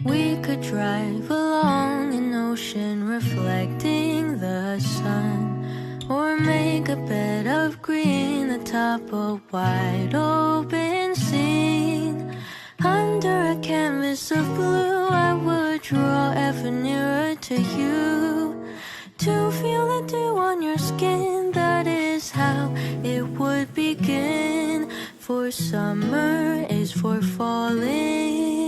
We could drive along an ocean reflecting the sun, or make a bed of green atop a wide open scene. Under a canvas of blue, I would draw ever nearer to you, to feel the dew on your skin. That is how it would begin. For summer is for falling